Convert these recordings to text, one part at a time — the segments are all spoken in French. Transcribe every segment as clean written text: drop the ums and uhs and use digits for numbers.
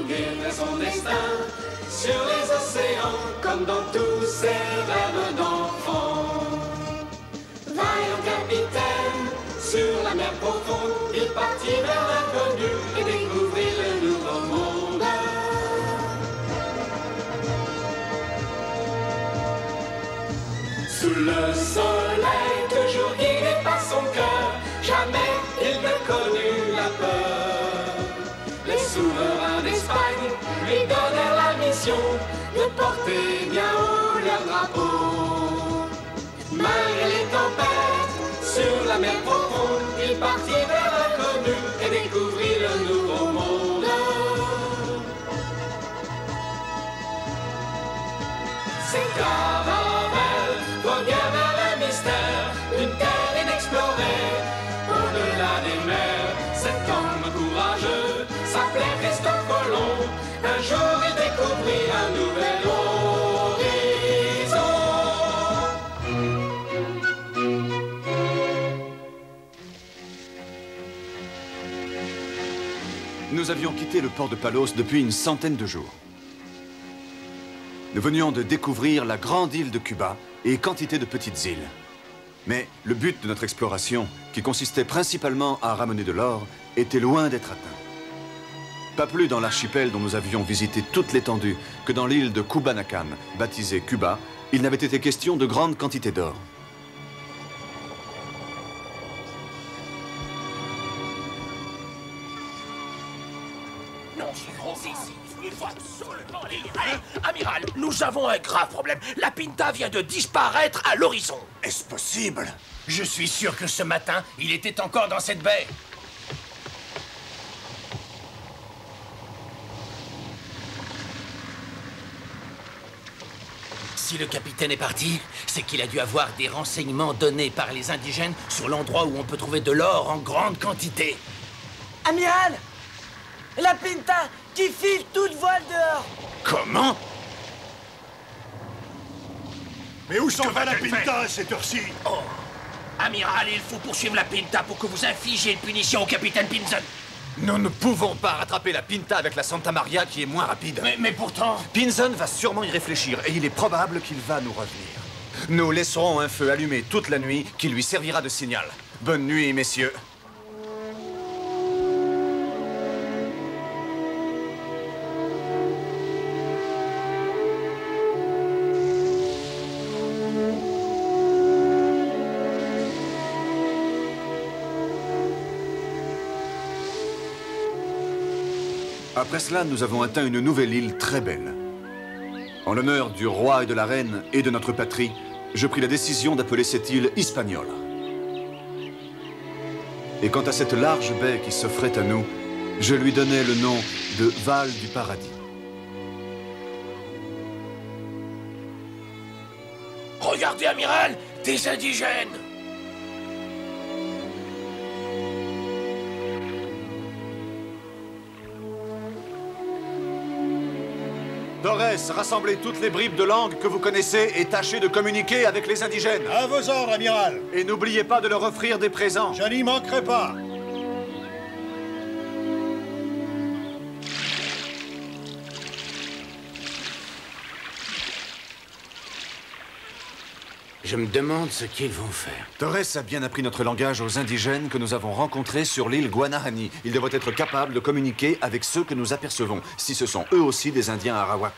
guide son destin sur les océans comme dans tous ses rêves d'enfant. Vaillant capitaine, sur la mer profonde, il partit vers l'inconnu et découvrit le nouveau monde. Sous le soleil, toujours guidé par son cœur, jamais il ne connut la peur. Les souverains d'Espagne lui donnèrent la mission de porter bien haut leur drapeau. Malgré les tempêtes, sur la mer profonde, il partit vers l'inconnu et découvrit le nouveau monde. Ces caravelles voguèrent vers le mystère d'une terre inexplorée, au-delà des mers. Cet homme courageux s'appelait Christophe Colomb. Un jour il découvrit un nouvel horizon. Nous avions quitté le port de Palos depuis une centaine de jours. Nous venions de découvrir la grande île de Cuba et quantité de petites îles. Mais le but de notre exploration, qui consistait principalement à ramener de l'or, était loin d'être atteint. Pas plus dans l'archipel dont nous avions visité toute l'étendue que dans l'île de Kubanacan, baptisée Cuba, il n'avait été question de grandes quantités d'or. Non, il faut absolument aller. Allez, amiral, nous avons un grave problème. La Pinta vient de disparaître à l'horizon. Est-ce possible? Je suis sûr que ce matin, il était encore dans cette baie. Si le capitaine est parti, c'est qu'il a dû avoir des renseignements donnés par les indigènes sur l'endroit où on peut trouver de l'or en grande quantité. Amiral! La Pinta qui file toute voile dehors! Comment? Mais où s'en va la Pinta à cette heure-ci? Oh, amiral, il faut poursuivre la Pinta pour que vous infligiez une punition au capitaine Pinzon. Nous ne pouvons pas rattraper la Pinta avec la Santa Maria qui est moins rapide. Mais pourtant... Pinzon va sûrement y réfléchir et il est probable qu'il va nous revenir. Nous laisserons un feu allumé toute la nuit qui lui servira de signal. Bonne nuit, messieurs. Après cela, nous avons atteint une nouvelle île très belle. En l'honneur du roi et de la reine et de notre patrie, je pris la décision d'appeler cette île Hispaniola. Et quant à cette large baie qui s'offrait à nous, je lui donnai le nom de Val du Paradis. Regardez, amiral, des indigènes. Torres, rassemblez toutes les bribes de langue que vous connaissez et tâchez de communiquer avec les indigènes. À vos ordres, amiral. Et n'oubliez pas de leur offrir des présents. Je n'y manquerai pas. Je me demande ce qu'ils vont faire. Torres a bien appris notre langage aux indigènes que nous avons rencontrés sur l'île Guanahani. Ils devraient être capables de communiquer avec ceux que nous apercevons, si ce sont eux aussi des Indiens Arawak.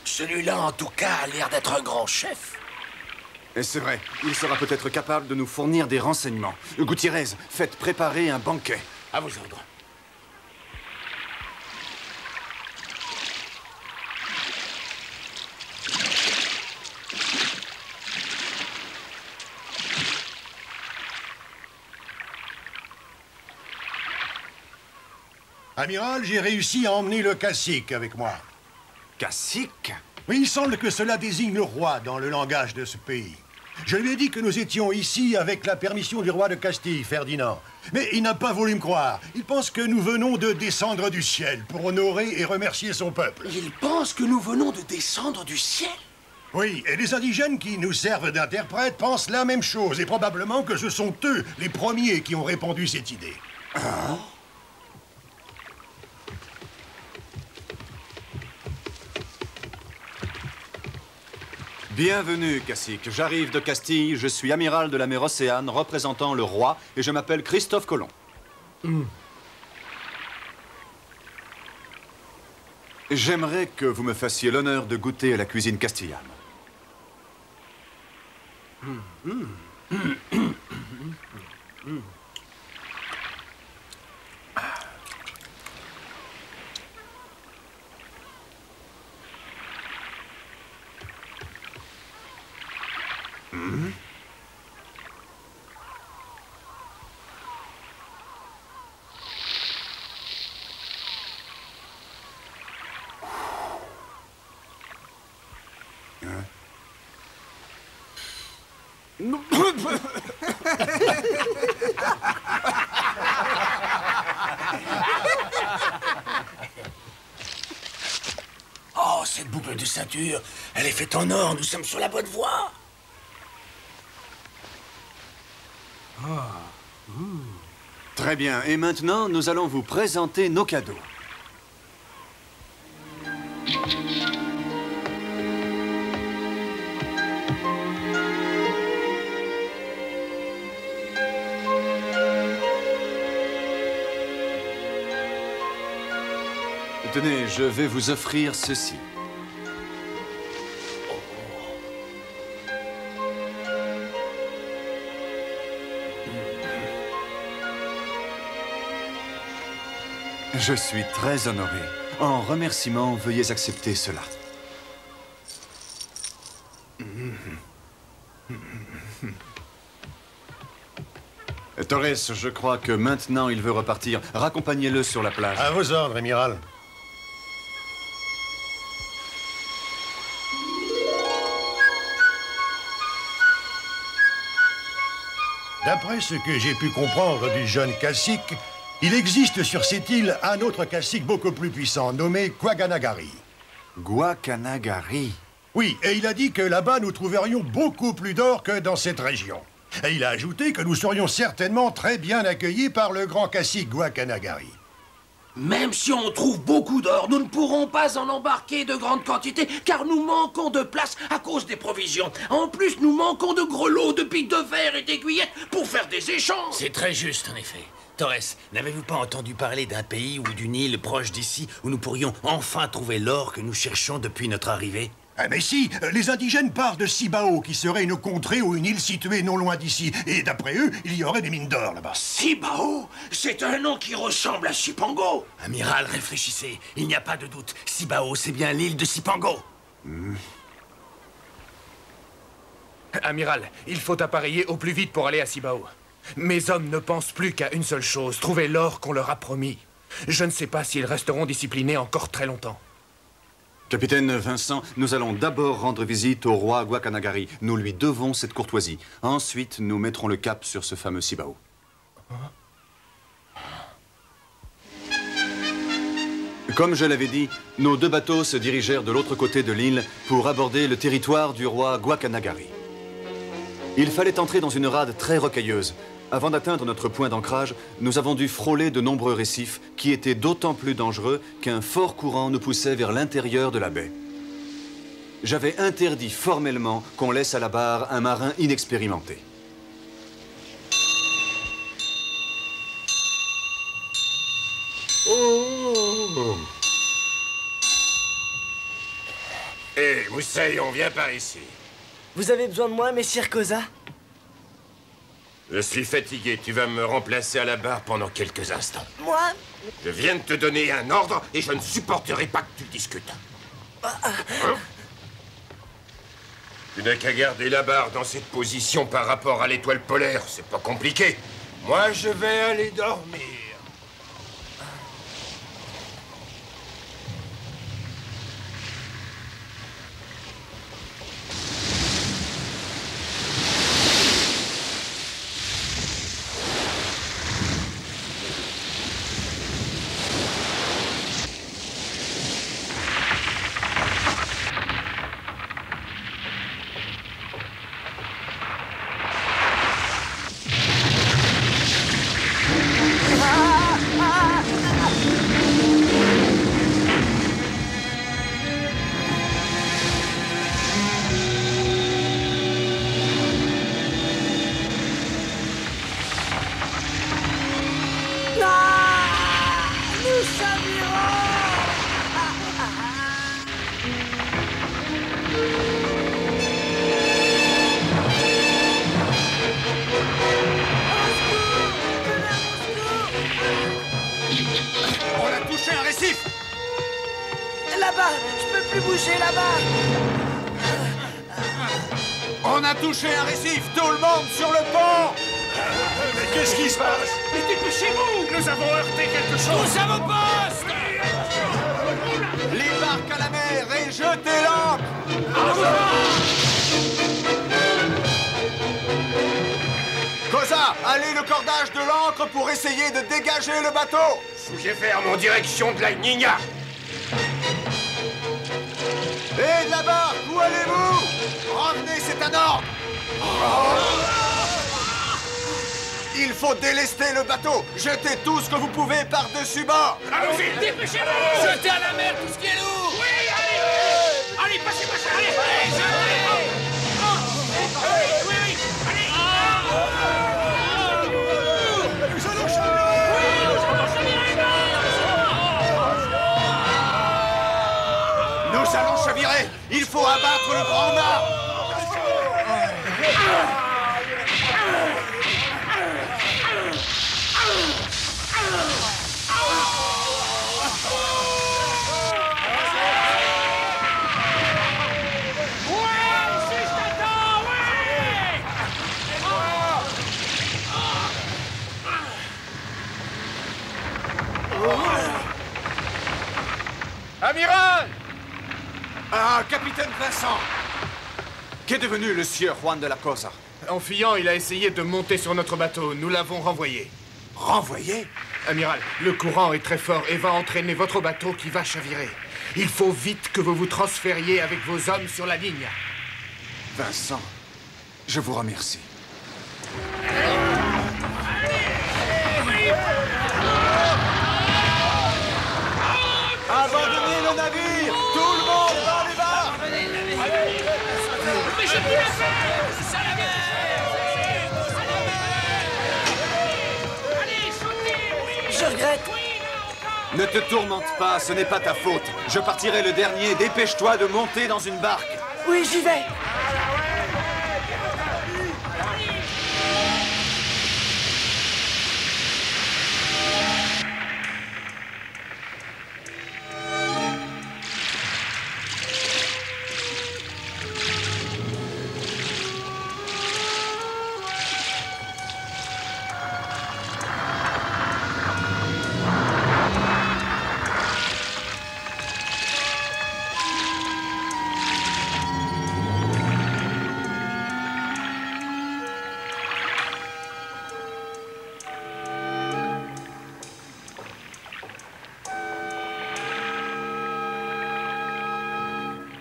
Celui-là, en tout cas, a l'air d'être un grand chef. Et c'est vrai, il sera peut-être capable de nous fournir des renseignements. Gutiérrez, faites préparer un banquet. À vos ordres. Amiral, j'ai réussi à emmener le cacique avec moi. Cacique? Oui, il semble que cela désigne le roi dans le langage de ce pays. Je lui ai dit que nous étions ici avec la permission du roi de Castille, Ferdinand. Mais il n'a pas voulu me croire. Il pense que nous venons de descendre du ciel pour honorer et remercier son peuple. Il pense que nous venons de descendre du ciel? Oui, et les indigènes qui nous servent d'interprètes pensent la même chose. Et probablement que ce sont eux, les premiers, qui ont répandu cette idée. Hein? Bienvenue, cacique. J'arrive de Castille, je suis amiral de la mer Océane, représentant le roi, et je m'appelle Christophe Colomb. J'aimerais que vous me fassiez l'honneur de goûter à la cuisine castillane. Oh, cette boucle de ceinture, elle est faite en or, nous sommes sur la bonne voie. Très bien, et maintenant, nous allons vous présenter nos cadeaux. Tenez, je vais vous offrir ceci. Je suis très honoré. En remerciement, veuillez accepter cela. Torres, je crois que maintenant il veut repartir. Raccompagnez-le sur la plage. À vos ordres, amiral. D'après ce que j'ai pu comprendre du jeune cacique, il existe sur cette île un autre cacique beaucoup plus puissant, nommé Guacanagari. Guacanagari? Oui, et il a dit que là-bas nous trouverions beaucoup plus d'or que dans cette région. Et il a ajouté que nous serions certainement très bien accueillis par le grand cacique Guacanagari. Même si on trouve beaucoup d'or, nous ne pourrons pas en embarquer de grandes quantités, car nous manquons de place à cause des provisions. En plus, nous manquons de grelots, de pics de verre et d'aiguillettes pour faire des échanges. C'est très juste, en effet. Torres, n'avez-vous pas entendu parler d'un pays ou d'une île proche d'ici où nous pourrions enfin trouver l'or que nous cherchons depuis notre arrivée? Ah mais si, les indigènes parlent de Cibao, qui serait une contrée ou une île située non loin d'ici. Et d'après eux, il y aurait des mines d'or là-bas. Cibao, c'est un nom qui ressemble à Cipango. Amiral, réfléchissez. Il n'y a pas de doute. Cibao, c'est bien l'île de Cipango. Amiral, il faut appareiller au plus vite pour aller à Cibao. Mes hommes ne pensent plus qu'à une seule chose, trouver l'or qu'on leur a promis. Je ne sais pas s'ils resteront disciplinés encore très longtemps. Capitaine Vincent, nous allons d'abord rendre visite au roi Guacanagari. Nous lui devons cette courtoisie. Ensuite, nous mettrons le cap sur ce fameux Cibao. Comme je l'avais dit, nos deux bateaux se dirigèrent de l'autre côté de l'île pour aborder le territoire du roi Guacanagari. Il fallait entrer dans une rade très rocailleuse. Avant d'atteindre notre point d'ancrage, nous avons dû frôler de nombreux récifs qui étaient d'autant plus dangereux qu'un fort courant nous poussait vers l'intérieur de la baie. j'avais interdit formellement qu'on laisse à la barre un marin inexpérimenté. Oh. Hé, Moussaillon, viens par ici. Vous avez besoin de moi, messire Koza? Je suis fatigué. Tu vas me remplacer à la barre pendant quelques instants. Moi? Je viens de te donner un ordre et je ne supporterai pas que tu discutes. Hein? Tu n'as qu'à garder la barre dans cette position par rapport à l'étoile polaire. C'est pas compliqué. Moi, je vais aller dormir. Là-bas, je peux plus bouger là-bas. On a touché un récif, tout le monde sur le pont. Mais qu'est-ce qui se passe? Mais dépêchez-vous! Nous avons heurté quelque chose! Tous à vos postes! Les barques à la mer et jetez l'ancre. Koza, allez le cordage de l'ancre pour essayer de dégager le bateau. Bougez ferme en direction de la Nina. Et de la barque, où allez-vous? Revenez, c'est un ordre. Il faut délester le bateau. Jetez tout ce que vous pouvez par-dessus bord. Allons-y! Dépêchez-vous! Jetez à la mer tout ce qui est lourd! Oui, allez! Allez, passez-moi ça! Allez, allez, jetez! Oui, oui! Allez! Nous allons chavirer! Oui, nous allons chavirer! Nous allons chavirer. Il faut abattre le grand mât. Amiral! Ah, capitaine Vincent. Qu'est devenu le sieur Juan de la Cosa? En fuyant, il a essayé de monter sur notre bateau. Nous l'avons renvoyé. Renvoyé? Amiral, le courant est très fort et va entraîner votre bateau qui va chavirer. Il faut vite que vous vous transfériez avec vos hommes sur la ligne. Vincent, je vous remercie. Abandonnez le navire. Tout le monde dans les barres. Mais j'ai plus la faire! C'est à la mer! À la mer! Allez, sautez! Je regrette. Ne te tourmente pas, ce n'est pas ta faute. Je partirai le dernier. Dépêche-toi de monter dans une barque. Oui, j'y vais.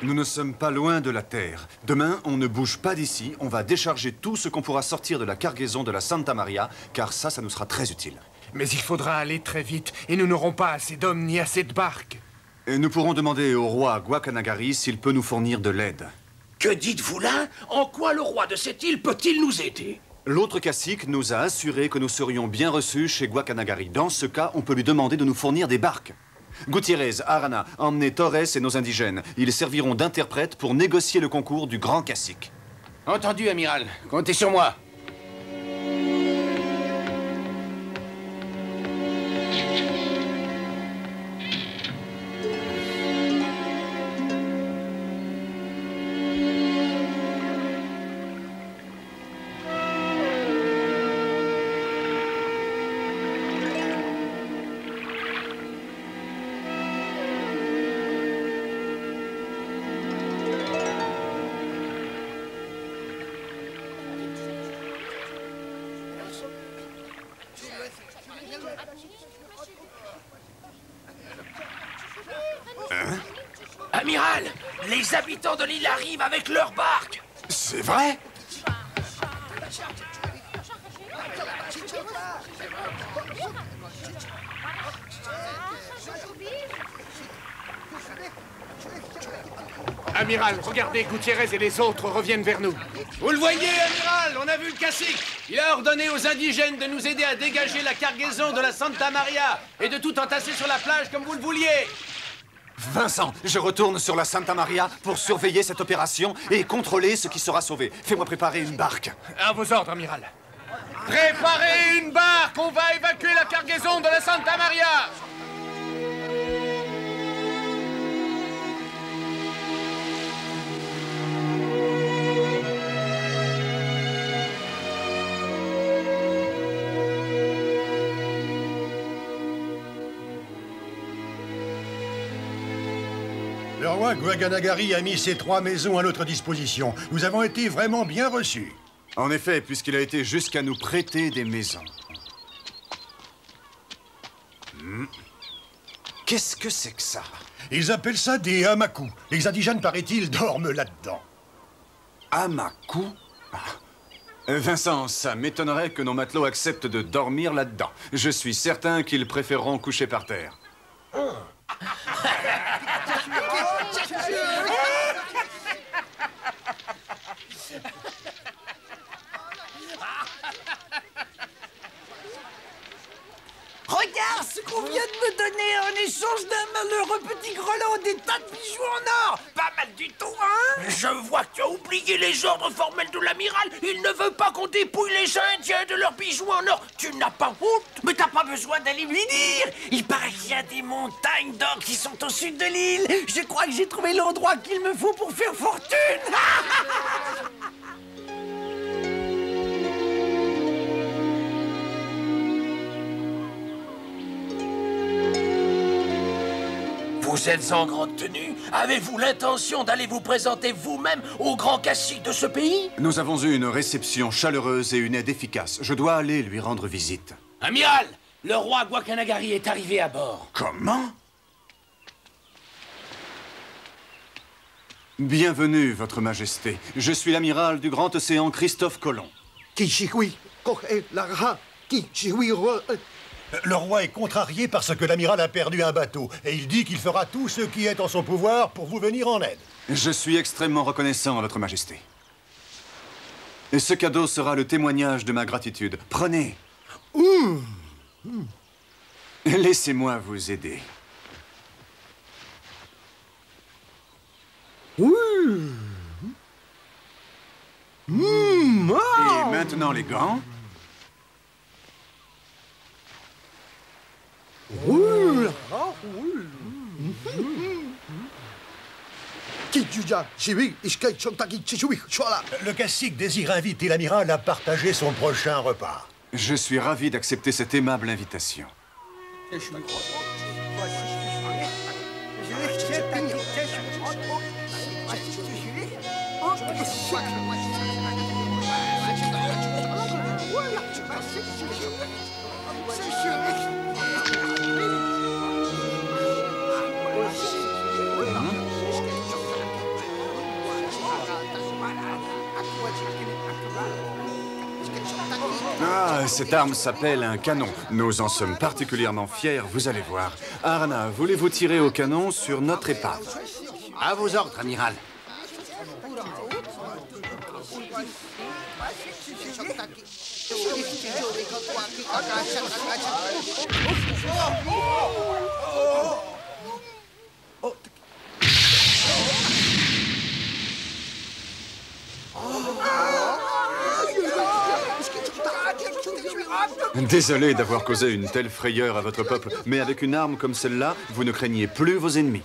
Nous ne sommes pas loin de la Terre. Demain, on ne bouge pas d'ici. On va décharger tout ce qu'on pourra sortir de la cargaison de la Santa Maria, car ça nous sera très utile. Mais il faudra aller très vite et nous n'aurons pas assez d'hommes ni assez de barques. Et nous pourrons demander au roi Guacanagari s'il peut nous fournir de l'aide. Que dites-vous là? En quoi le roi de cette île peut-il nous aider? L'autre cacique nous a assuré que nous serions bien reçus chez Guacanagari. Dans ce cas, on peut lui demander de nous fournir des barques. Gutiérrez, Arana, emmenez Torres et nos indigènes. Ils serviront d'interprètes pour négocier le concours du grand cacique. Entendu, amiral. Comptez sur moi. Amiral, les habitants de l'île arrivent avec leurs barques. C'est vrai? Amiral, regardez, Gutiérrez et les autres reviennent vers nous. Vous le voyez, amiral, on a vu le cacique. Il a ordonné aux indigènes de nous aider à dégager la cargaison de la Santa Maria et de tout entasser sur la plage comme vous le vouliez. Vincent, je retourne sur la Santa Maria pour surveiller cette opération et contrôler ce qui sera sauvé. Fais-moi préparer une barque. À vos ordres, amiral. Préparez une barque, on va évacuer la cargaison de la Santa Maria. Le roi Guacanagari a mis ces 3 maisons à notre disposition. Nous avons été vraiment bien reçus. En effet, puisqu'il a été jusqu'à nous prêter des maisons. Qu'est-ce que c'est que ça? Ils appellent ça des hamakus. Les indigènes, paraît-il, dorment là-dedans. Hamaku? Vincent, ça m'étonnerait que nos matelots acceptent de dormir là-dedans. Je suis certain qu'ils préféreront coucher par terre. Regarde ce qu'on vient de me donner en échange d'un malheureux petit grelot, des tas de bijoux en or. Pas mal du tout, hein? Je vois que tu as oublié les ordres formels de l'amiral. Il ne veut pas qu'on dépouille les Indiens de leurs bijoux en or. Tu n'as pas honte? Mais t'as pas besoin d'aller lui dire. Il paraît qu'il y a des montagnes d'or qui sont au sud de l'île. Je crois que j'ai trouvé l'endroit qu'il me faut pour faire fortune. Vous êtes en grande tenue? Avez-vous l'intention d'aller vous présenter vous-même au grand cacique de ce pays? Nous avons eu une réception chaleureuse et une aide efficace. Je dois aller lui rendre visite. Amiral, le roi Guacanagari est arrivé à bord. Comment? Bienvenue, Votre Majesté. Je suis l'amiral du Grand Océan Christophe Colomb. Le roi est contrarié parce que l'amiral a perdu un bateau. Et il dit qu'il fera tout ce qui est en son pouvoir pour vous venir en aide. Je suis extrêmement reconnaissant à Votre Majesté. Et ce cadeau sera le témoignage de ma gratitude. Prenez. Laissez-moi vous aider. Et maintenant les gants. Le cacique désire inviter l'amiral à partager son prochain repas. Je suis ravi d'accepter cette aimable invitation. Ah, cette arme s'appelle un canon. Nous en sommes particulièrement fiers, vous allez voir. Arna, voulez-vous tirer au canon sur notre épave? À vos ordres, amiral. Désolé d'avoir causé une telle frayeur à votre peuple, mais avec une arme comme celle-là, vous ne craignez plus vos ennemis.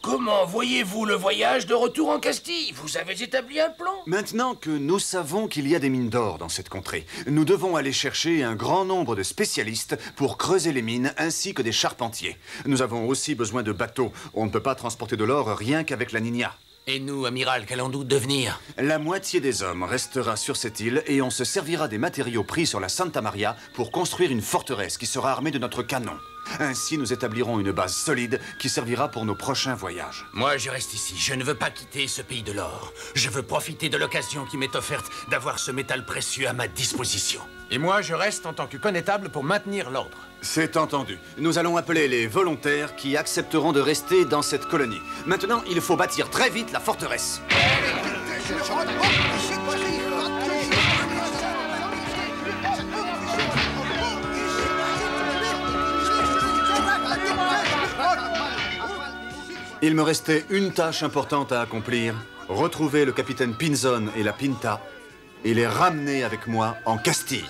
Comment voyez-vous le voyage de retour en Castille? Vous avez établi un plan? Maintenant que nous savons qu'il y a des mines d'or dans cette contrée, nous devons aller chercher un grand nombre de spécialistes pour creuser les mines ainsi que des charpentiers. Nous avons aussi besoin de bateaux. On ne peut pas transporter de l'or rien qu'avec la Niña. Et nous, amiral, qu'allons-nous devenir? La moitié des hommes restera sur cette île et on se servira des matériaux pris sur la Santa Maria pour construire une forteresse qui sera armée de notre canon. Ainsi, nous établirons une base solide qui servira pour nos prochains voyages. Moi, je reste ici. Je ne veux pas quitter ce pays de l'or. Je veux profiter de l'occasion qui m'est offerte d'avoir ce métal précieux à ma disposition. Et moi, je reste en tant que connétable pour maintenir l'ordre. C'est entendu. Nous allons appeler les volontaires qui accepteront de rester dans cette colonie. Maintenant, il faut bâtir très vite la forteresse. Il me restait une tâche importante à accomplir. Retrouver le capitaine Pinzon et la Pinta et les ramener avec moi en Castille.